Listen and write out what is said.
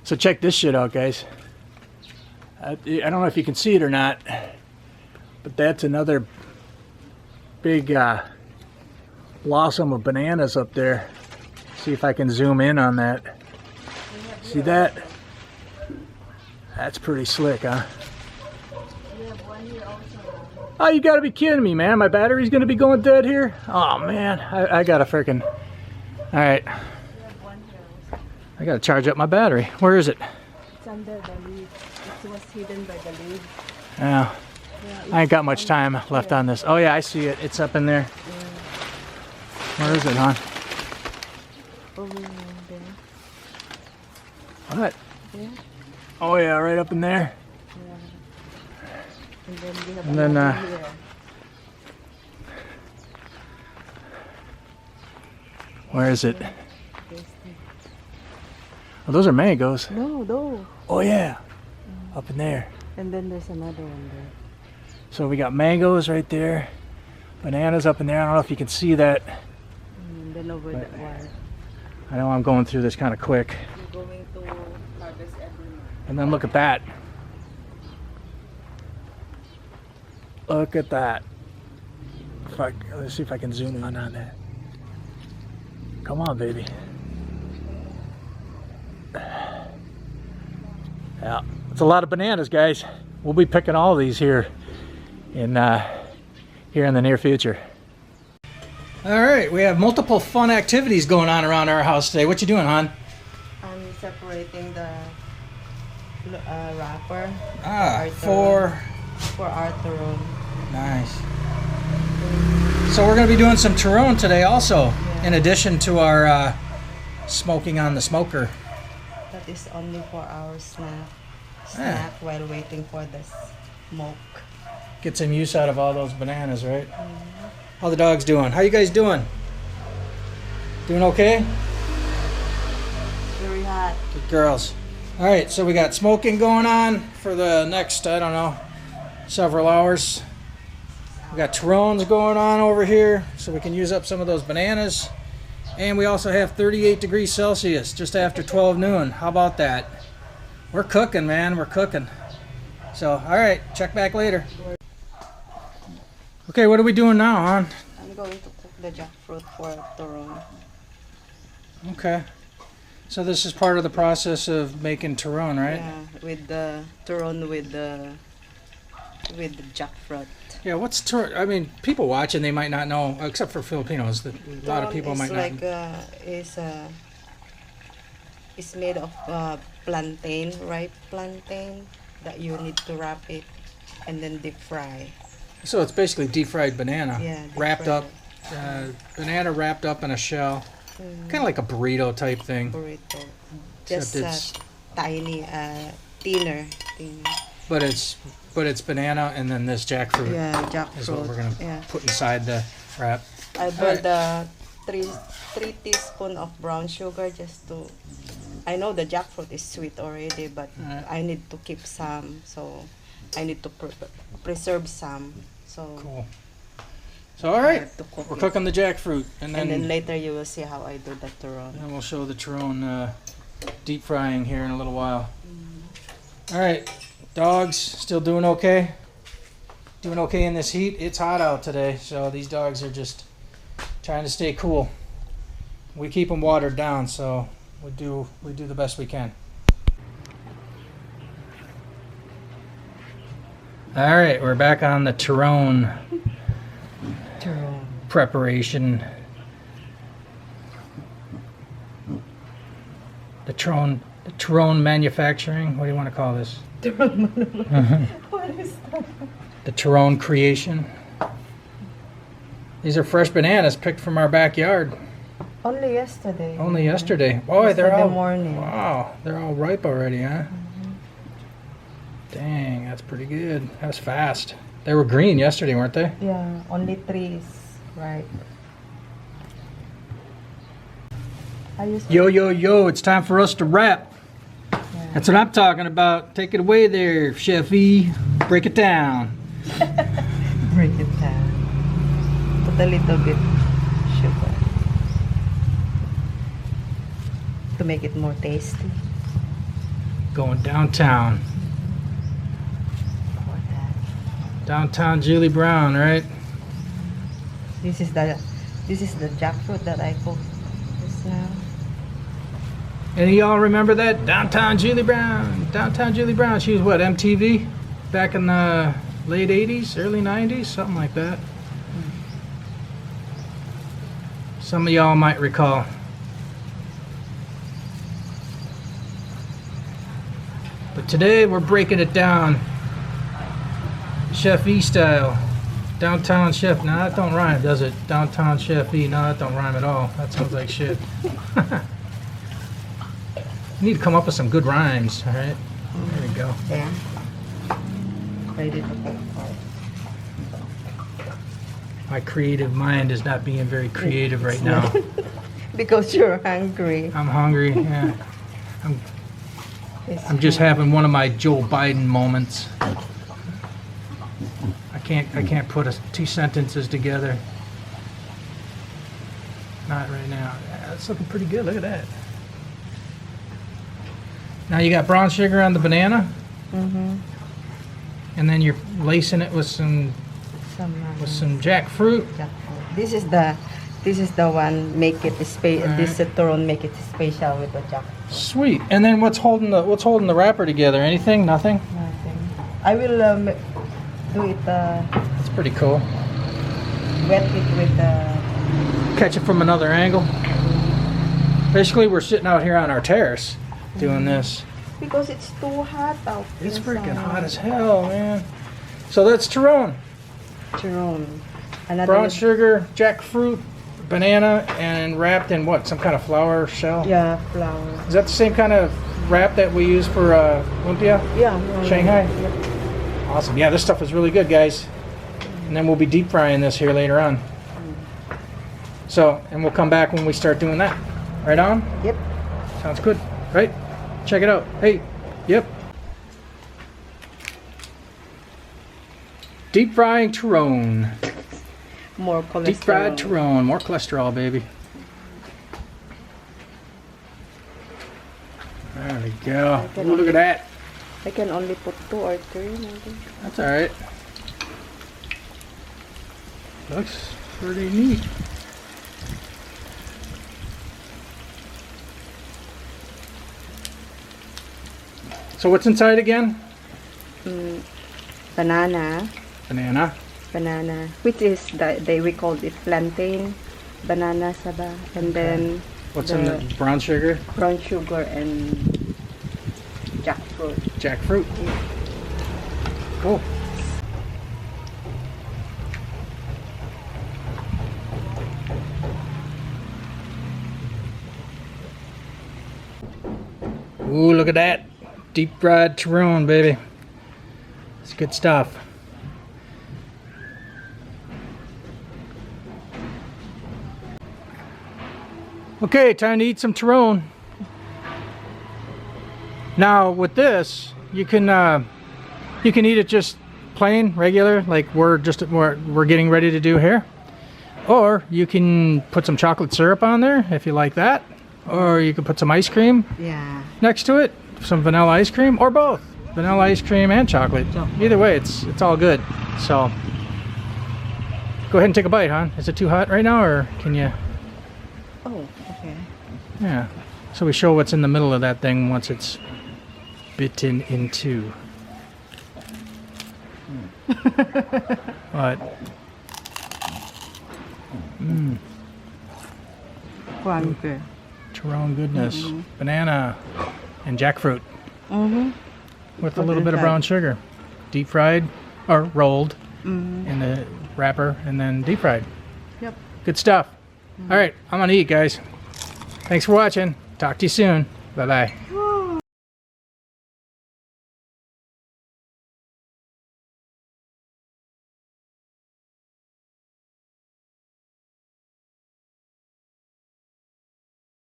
So check this shit out, guys. I don't know if you can see it or not, but that's another big blossom of bananas up there. See if I can zoom in on that. See that? That's pretty slick, huh? Oh, you gotta be kidding me, man. My battery's gonna be going dead here? Oh, man. I gotta freaking... Alright. I gotta charge up my battery. Where is it? It's under the leaf. It was hidden by the leaf. Yeah. I ain't got much time left on this. Oh, yeah, I see it. It's up in there. Where is it, hon? Over there. What? Yeah. Oh, yeah, right up in there. Yeah. And then we have And then, here. Where is it? Oh, those are mangoes. No. Oh, yeah. Up in there. And then there's another one there. So we got mangoes right there. Bananas up in there. I don't know if you can see that. And then over that wire. I know I'm going through this kind of quick. We're going to harvest every month. And then look at that. Look at that. Let's see if I can zoom in on that. Come on, baby. Yeah, it's a lot of bananas, guys. We'll be picking all of these here in the near future. All right, we have multiple fun activities going on around our house today. What you doing, hon? I'm separating the wrapper for our turon. Nice. So we're going to be doing some turon today also, in addition to our smoking on the smoker. That is only for our snack while waiting for the smoke. Get some use out of all those bananas, right? How the dogs doing? How you guys doing? Doing okay? Very hot. Good girls. All right, so we got smoking going on for the next, I don't know, several hours. We got turons going on over here, so we can use up some of those bananas. And we also have 38 degrees Celsius just after 12 noon. How about that? We're cooking, man. We're cooking. So, all right, check back later. Okay, what are we doing now, hon? I'm going to cook the jackfruit for turon. Okay. So this is part of the process of making turon, right? Yeah, with the turon with the jackfruit. Yeah, what's turon? I mean, people watching, they might not know, except for Filipinos. A lot of people might not. It's made of plantain, ripe plantain, that you need to wrap it and then deep fry. So it's basically deep fried banana, wrapped up, banana wrapped up in a shell, kind of like a burrito type thing. Burrito, just tiny, thinner. But it's banana and then this jackfruit. Yeah, jackfruit. Is what we're gonna put inside the wrap. I bought the three teaspoons of brown sugar just to. I know the jackfruit is sweet already, but I need to keep some, so I need to preserve some. So cool. So all right, we're cooking the jackfruit, and then later you will see how I do the turon. And we'll show the turon deep frying here in a little while. All right, dogs still doing okay? Doing okay in this heat? It's hot out today, so these dogs are just trying to stay cool. We keep them watered down, so we do the best we can. All right, we're back on the turon preparation. The turon manufacturing. What do you want to call this? What is that? The turon creation. These are fresh bananas picked from our backyard. Only yesterday. Only yesterday. Boy, they're all morning. Wow, they're all ripe already, huh? Dang, that's pretty good. That was fast. They were green yesterday, weren't they? Yeah, only 3 is ripe. Yo, it's time for us to wrap. Yeah. That's what I'm talking about. Take it away there, Chefy. Break it down. Break it down. Put a little bit sugar to make it more tasty. Going downtown. Downtown Julie Brown, right? This is the jackfruit that I cooked just now. Any of y'all remember that? Downtown Julie Brown. Downtown Julie Brown. She was what, MTV? Back in the late 80s, early 90s? Something like that. Some of y'all might recall. But today we're breaking it down. Chef E style. Downtown Chef. No, that don't rhyme, does it? Downtown Chef E. No, that don't rhyme at all. That sounds like shit. You need to come up with some good rhymes, alright? There we go. Yeah. Ready to cook. My creative mind is not being very creative right now. Because you're hungry. I'm hungry, yeah. I'm just having one of my Joe Biden moments. I can't put two sentences together. Not right now. That's looking pretty good. Look at that. Now you got brown sugar on the banana, and then you're lacing it with some jackfruit. This is the one make it special. Right. This turon make it special with the jackfruit. Sweet. And then what's holding the wrapper together? Anything? Nothing. Nothing. I will do it. That's pretty cool. Wet it with Catch it from another angle. Basically, we're sitting out here on our terrace doing this. because it's too hot out. It's inside. freaking hot as hell, man. So that's Tyrone. Tyrone. Another Brown sugar, jackfruit, banana, and wrapped in what? Some kind of flour shell? Yeah, flour. Is that the same kind of wrap that we use for lumpia? Yeah. Shanghai? Yeah. Awesome. Yeah, this stuff is really good, guys. And then we'll be deep frying this here later on. So, and we'll come back when we start doing that. Right on? Yep. Sounds good. Right? Check it out. Hey. Yep. Deep frying Tyrone. More cholesterol. Deep fried Tyrone. More cholesterol, baby. There we go. Ooh, look at that. I can only put 2 or 3 maybe. That's alright. Looks pretty neat. So what's inside again? Banana. Banana. Banana. Which is, we call it plantain. Banana saba. And then What's in the brown sugar? brown sugar and jackfruit. Jackfruit. Cool. Ooh, look at that. Deep fried Tyrone, baby. It's good stuff. Okay, time to eat some Tyrone. Now with this, you can eat it just plain, regular, like we're getting ready to do here. Or you can put some chocolate syrup on there if you like that. Or you can put some ice cream next to it, some vanilla ice cream, or both, vanilla ice cream and chocolate. Either way, it's all good. So go ahead and take a bite, huh? Is it too hot right now, or can you? Oh, okay. Yeah. So we show what's in the middle of that thing once it's bitten into. What? Crunchy. Tyrone goodness. Banana and jackfruit with a little bit of brown sugar. Deep fried or rolled in the wrapper and then deep fried. Yep. Good stuff. All right, I'm gonna eat, guys. Thanks for watching. Talk to you soon. Bye bye.